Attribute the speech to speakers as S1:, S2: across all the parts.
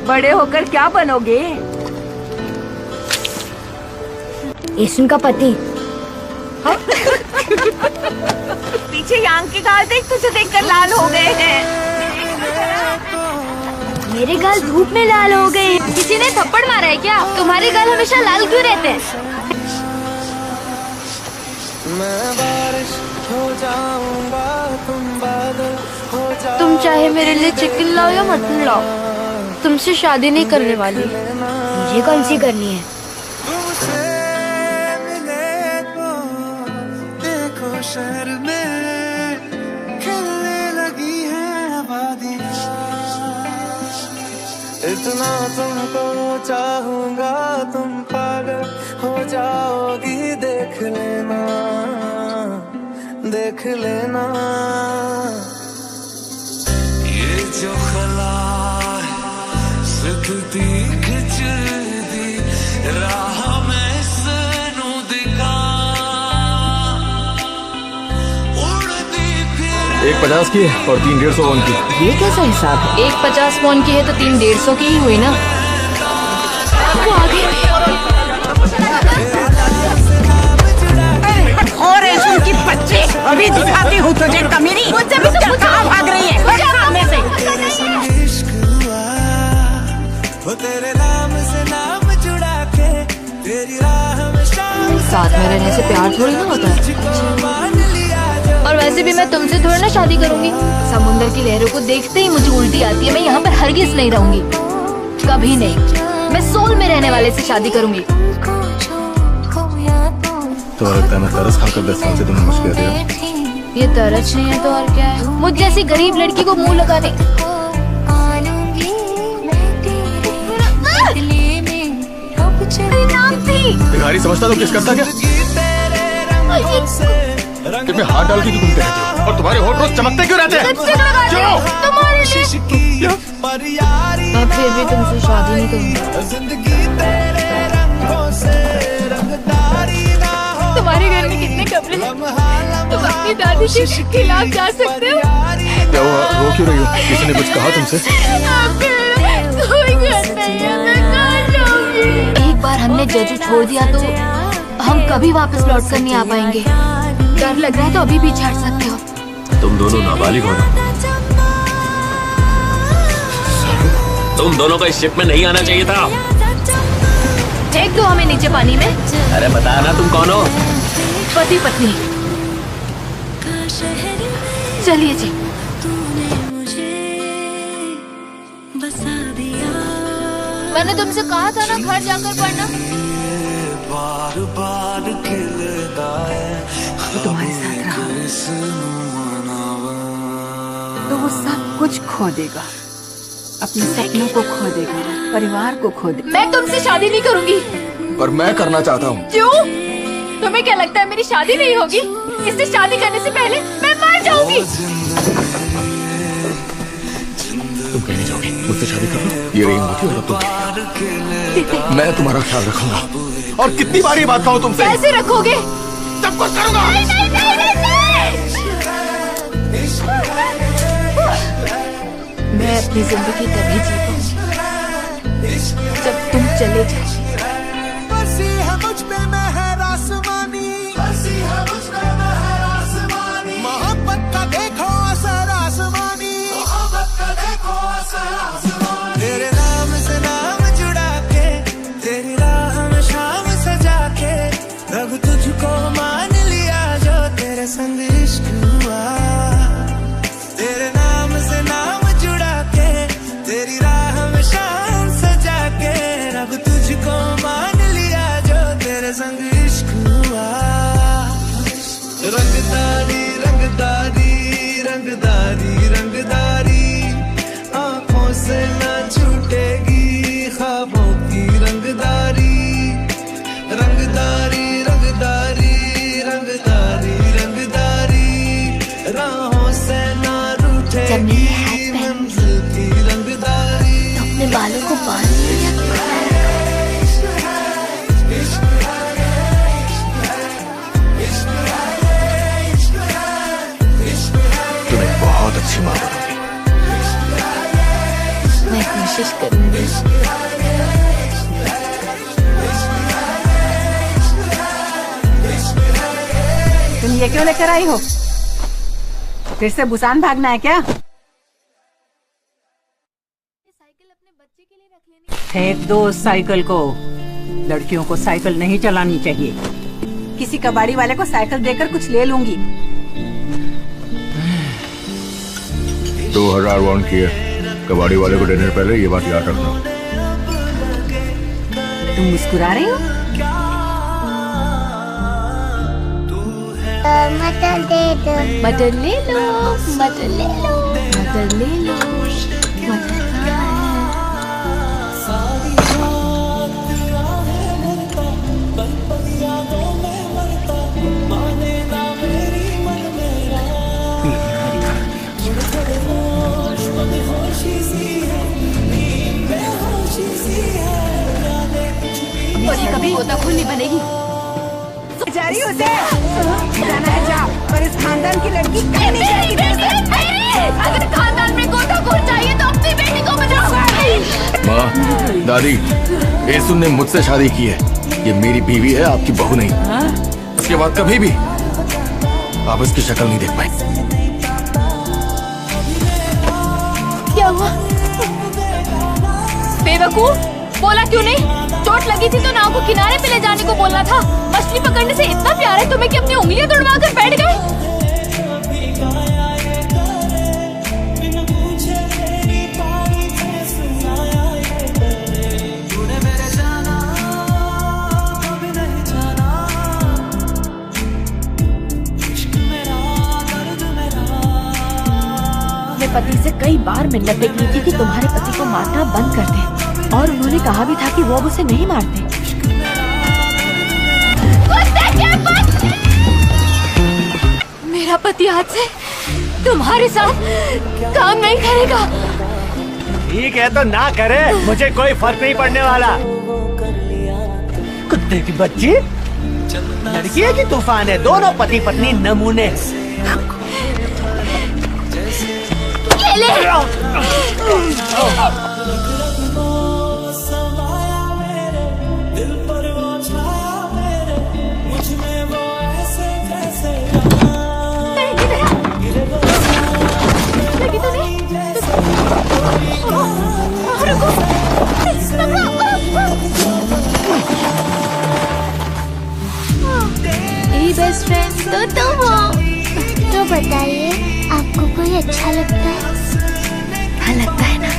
S1: बड़े होकर क्या बनोगे?
S2: एसन का पति।
S1: पीछे यांग के गाल देख, तुझे देखकर लाल हो गए हैं।
S2: मेरे गाल धूप में लाल हो गए। किसी ने थप्पड़ मारा है क्या? तुम्हारे गाल हमेशा लाल क्यों रहते हैं?
S3: मैं बारिश हो जाऊंगा, तुम बादल हो जाओ।
S2: तुम चाहे मेरे लिए चिकन लाओ या मटन लाओ, तुमसे शादी नहीं करने वाली। मुझे कौन सी करनी है?
S3: तुमसे मिले तो देखो शहर में खिलने लगी है आबादियाँ। इतना तुमको चाहूंगा, तुम पागल हो जाओगी। देख लेना, देख लेना। ये जो खला सिद्धि खिंच दी राह में सनू दिखा। उड़ती फिर
S4: 150 की और 3 150 वॉन की।
S1: ये कैसा हिसाब है?
S2: 150 वॉन की है तो 3 150 की ही हुई ना। वो आ गई।
S1: और उनकी बच्चे अभी दिखाती हूँ तुझे कमीनी। मुझसे भी तो कहाँ भाग रही है? सामने से।
S3: इश्क हुआ, वो तेरे नाम से नाम जुड़ा के तेरी राह में शाम
S2: साथ में रहने से प्यार थोड़ी ना होता है।
S3: मान लिया जो।
S2: और वैसे भी मैं तुमसे थोड़ी ना शादी करूंगी। समुंदर की लहरों को देखते ही मुझे उल्टी आती है। मैं यहाँ पर हरगिज नहीं रहूंगी, कभी नहीं। मैं सोल में रहने वाले से शादी करूंगी।
S4: तो लगता है मैं तरस खाकर 10 साल से तुम्हें मुझ कह दिया।
S2: ये तरस नहीं है तो और क्या है? मुझ जैसी गरीब लड़की को मुंह लगाने।
S4: भिखारी समझता तो किस करता क्या? कि मैं हाथ डाल के घूमते रहते हो और तुम्हारे होठ रोज चमकते क्यों रहते हैं? क्यों?
S2: मैं फिर भी तुमसे शादी नहीं करूंगी।
S3: जिंदगी तेरे रंगों से रंगदारी ना हो।
S2: तुम्हारे घर में कितने कपड़े हैं? तुम अपनी दादी के खिलाफ जा सकते हो।
S4: क्या हुआ, रो क्यों रही हो? किसी ने कुछ कहा तुमसे?
S2: कोई घर नहीं है, मैं कहाँ जाऊंगी? एक बार हमने जजू छोड़ दिया तो हम कभी वापस लौट कर नहीं आ पाएंगे। डर लग रहा है तो अभी भी छड़ सकते हो।
S4: तुम दोनों नाबालिग हो ना?
S5: तुम दोनों को इस शिप में नहीं आना चाहिए था।
S2: फेंक दो हमें नीचे पानी में।
S5: अरे बता ना तुम कौन हो?
S2: पति पत्नी। चलिए जी। मैंने तुमसे कहा था ना घर जाकर पढ़ना।
S3: बार बार खिलता है
S1: वो तुम्हारे साथ रहा तो वो सब कुछ खो देगा। अपने सपनों को खो देगा, परिवार को खो देगा।
S2: मैं तुमसे शादी नहीं करूंगी।
S4: पर मैं करना चाहता हूँ।
S2: क्यों? तुम्हें क्या लगता है मेरी शादी नहीं होगी? इससे शादी करने से पहले मैं मर जाऊंगी।
S4: तुम कहीं नहीं जाओगी, मुझसे शादी कर लो। ये रिंग होती और तुम। मैं तुम्हारा ख्याल रखूंगा। और कितनी बार ये बात कहूँ तुमसे?
S2: कैसे रखोगे?
S4: सब कुछ करूंगा।
S2: नहीं, नहीं, नहीं, नहीं, मैं अपनी जिंदगी तभी जी पाऊंगी जब तुम चले जाओ।
S3: बसी है मुझ पे मेहर आसमानी, बसी है मुझ पे मेहर आसमानी। मोहब्बत का देखो असर आसमानी, मोहब्बत का देखो असर आसमानी। तेरे नाम से नाम जुड़ा के तेरी राह में शाम सजा के रब तुझको मान लिया जो तेरे संग इश्क हुआ। तेरे नाम से नाम जुड़ा के तेरी राह में शाम सजा के रब तुझको मान लिया जो तेरे संग इश्क हुआ। रंगदारी रंगदारी रंगदारी रंगदारी आंखों से ना छूटेगी ख्वाबों की रंगदारी। रंगदारी रंगदारी रंगदारी रंगदारी राहों से ना रूठेगी मंजिल की रंगदारी।
S2: अपने बालों को बांध लिया।
S4: तुम एक बहुत अच्छी माँ बनोगी।
S2: मैं खुश कोशिश करूंगी।
S1: तुम ये क्यों लेकर आई हो? फिर से बुसान भागना है क्या?
S2: साइकिल अपने बच्चे के लिए रख लेनी।
S1: फेंक दो उस साइकिल को। लड़कियों को साइकिल नहीं चलानी चाहिए। किसी कबाड़ी वाले को साइकिल देकर कुछ ले लूंगी।
S4: 2000 वॉन किए। कबाड़ी वाले को देने से पहले ये बात याद रखना।
S1: तुम मुस्कुरा रही हो?
S2: मटर दे दो। मटर ले लो, मटर ले लो, मटर ले लो, मटर खाना है। और ये कभी गोताखोर नहीं बनेगी।
S1: जा रही हो उसे? जाना है जा, पर इस खानदान की लड़की कहीं नहीं जाएगी।
S2: अगर खानदान में गोताखोर चाहिए तो अपनी बेटी को बचाओ।
S4: माँ, दादी, येसुन ने मुझसे शादी की है। ये मेरी बीवी है, आपकी बहू नहीं। उसके बाद कभी भी आप इसकी शक्ल नहीं देख पाए।
S2: क्या हुआ? बेवकूफ, बोला क्यों नहीं? चोट लगी थी तो नाव को किनारे पे ले जाने को बोलना था। मछली पकड़ने से इतना प्यार है तुम्हें कि अपनी उंगलियां तुड़वा कर बैठ गए। मैं पति से कई बार मिन्नतें की थी कि तुम्हारे पति को मारना बंद कर दे, और उन्होंने कहा भी था कि वो अब उसे नहीं मारते। मेरा पति आज से तुम्हारे साथ काम नहीं करेगा।
S6: ठीक है तो ना करे, मुझे कोई फर्क नहीं पड़ने वाला। कुत्ते की बच्ची, लड़की है कि तूफान है? दोनों पति पत्नी नमूने।
S2: ये ले। बेस्ट फ्रेंड तो तुम हो। तो बताइए, आपको कोई अच्छा लगता है? हाँ लगता है ना,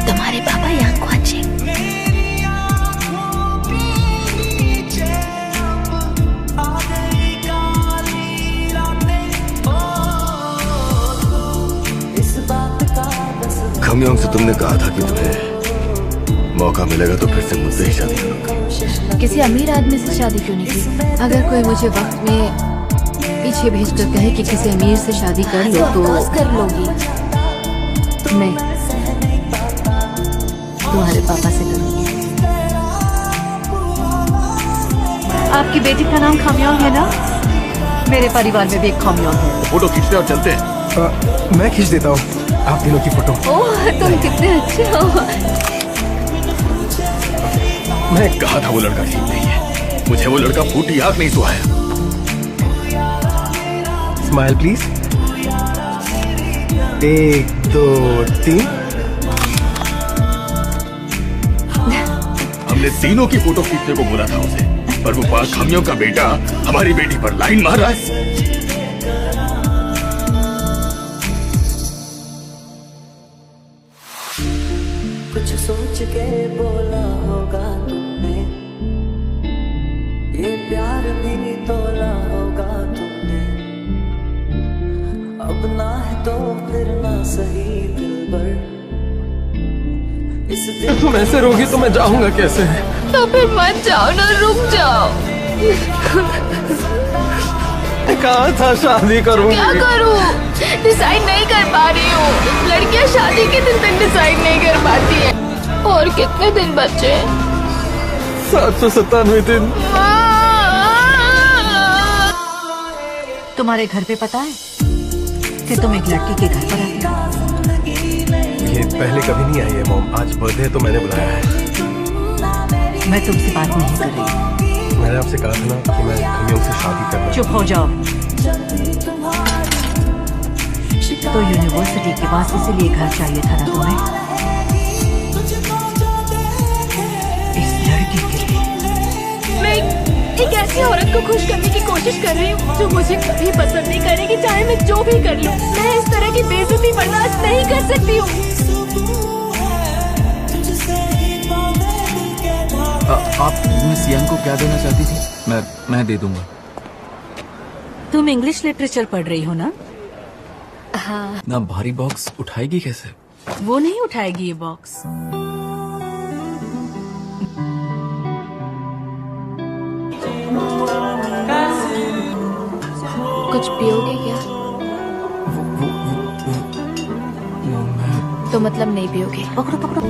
S2: तुम्हारे पापा यहाँ वाचिंग।
S4: खमयोंग से तुमने कहा था कि तुम्हें मौका मिलेगा तो फिर से मुझसे ही शादी करोगे।
S2: किसी अमीर आदमी से शादी क्यों नहीं की? अगर कोई मुझे वक्त में पीछे भेजकर कहे कि किसी अमीर से शादी कर लो तो कर लोगी। नहीं, तुम्हारे पापा से करूंगी।
S1: आपकी बेटी का नाम खमयोंग है ना? मेरे परिवार में भी एक खमयोंग है।
S4: फोटो खींचते और चलते हैं।
S7: मैं खींच देता हूँ आप तीनों की फोटो।
S2: ओह, तुम कितने अच्छे हो।
S4: मैं कहा था वो लड़का ठीक नहीं है। मुझे वो लड़का फूटी आंख नहीं सुहाया।
S7: Smile please. 1 2 3।
S4: हमने तीनों की फोटो खींचने को बोला था उसे, पर वो पाक खमियों का बेटा हमारी बेटी पर लाइन मार रहा है।
S8: कुछ सोच के बोला होगा तुमने, ये प्यार भी तोला होगा तुमने। अब ना है तो फिर ना सही दिलबर। इस दिल
S7: तुम ऐसे रोगी तो मैं जाऊंगा कैसे?
S2: तो फिर मत जाओ ना, रुक जाओ।
S7: कहा था शादी करूंगी।
S2: क्या करूं? डिसाइड नहीं कर पा रही हूँ। लड़कियां शादी के दिन तक डिसाइड नहीं कर पाती है। और कितने दिन बचे?
S7: 797 दिन।
S1: तुम्हारे घर पे पता है कि तुम एक लड़की के घर पर आते हो?
S7: ये पहले कभी नहीं आई है मॉम, आज बर्थडे है तो मैंने बुलाया है।
S1: मैं तुमसे बात नहीं कर रही।
S7: मैंने आपसे कहा था ना कि मैं खमियों से शादी करना।
S1: चुप हो जाओ। तो यूनिवर्सिटी के पास इसीलिए घर चाहिए था ना तुम्हें, इस लड़के के लिए।
S2: मैं एक ऐसी औरत को खुश करने की कोशिश कर रही हूँ जो मुझे कभी पसंद नहीं करेगी, चाहे मैं जो भी कर लूँ। मैं इस तरह की बेइज्जती बर्दाश्त नहीं कर सकती हूँ।
S4: आप मिस यंग को क्या देना चाहती थी? मैं दे दूंगा।
S1: तुम इंग्लिश लिटरेचर पढ़ रही हो ना?
S2: हाँ।
S4: ना भारी बॉक्स उठाएगी कैसे?
S1: वो नहीं उठाएगी ये बॉक्स।
S2: कुछ पियोगे क्या? तो मतलब नहीं पियोगे?
S1: पकड़ो पकड़ो।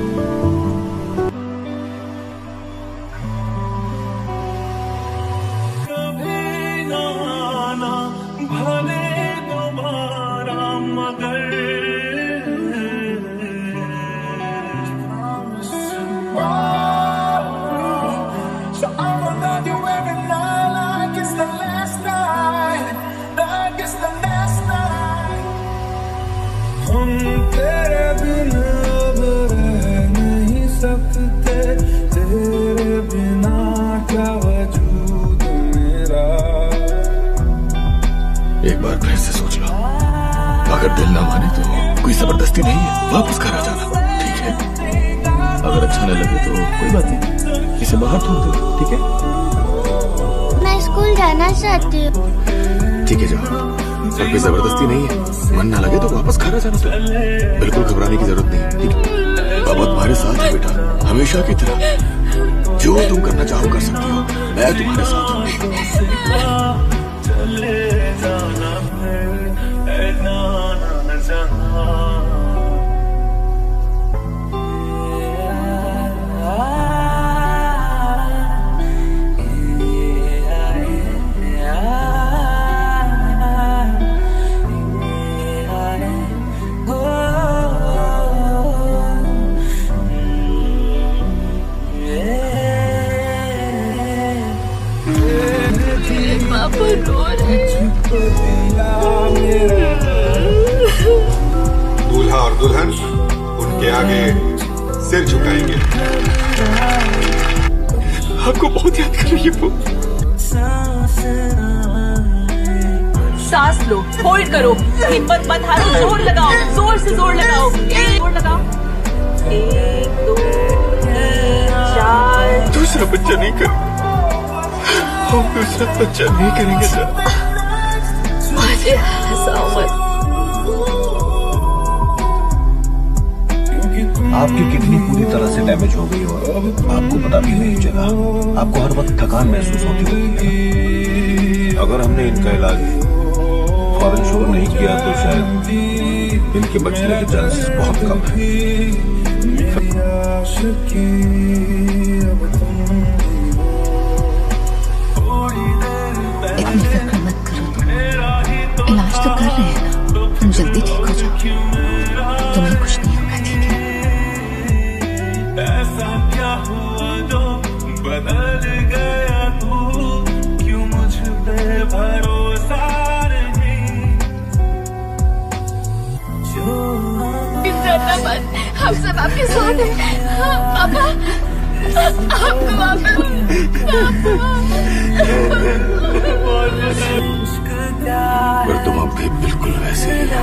S4: एक बार फिर से सोच लो, अगर दिल ना माने तो कोई जबरदस्ती नहीं है, वापस घर आ जाना, ठीक है? अगर अच्छा न लगे तो कोई बात नहीं, इसे बाहर थूक दो, ठीक है?
S9: मैं स्कूल जाना चाहती हूँ।
S4: ठीक है जाओ, पर कोई जबरदस्ती नहीं है, मन ना लगे तो वापस घर आ जाना। तो बिल्कुल घबराने की जरूरत नहीं, ठीक है? बाबा तुम्हारे साथ है बेटा, हमेशा की तरह। जो तुम करना चाहो कर सकती हो, मैं तुम्हारे साथ हूँ।
S10: दूल्हा और दुल्हन उनके आगे सिर झुकाएंगे।
S4: आपको बहुत याद कर रही है वो।
S1: सांस लो, होल्ड करो, हिम्मत मत हारो, जोर लगाओ, जोर से जोर लगाओ, जोर लगाओ। 1 2 3 4।
S4: दूसरा बच्चा नहीं कर, हम दूसरा बच्चा नहीं करेंगे सर।
S2: मुझे हंसाओ मत।
S11: आपकी किडनी पूरी तरह से डैमेज हो गई और आपको पता भी नहीं चला। आपको हर वक्त थकान महसूस होती है। अगर हमने इनका इलाज फौरन शुरू नहीं किया तो शायद इनके बचने के चांसेस बहुत कम हैं।
S2: इतनी फिक्र मत करो, इलाज तो कर रहे हैं ना, तुम जल्दी ठीक हो जाओ, तुम्हें कुछ नहीं होगा, ठीक है?
S3: ऐसा क्या हुआ जो बदल गया तू, क्यों मुझ पे भरोसा नहीं?
S2: डरना मत, हम सब आपके साथ हैं। पापा, आपको
S4: पर तुम अब भी बिल्कुल वैसे ही हो।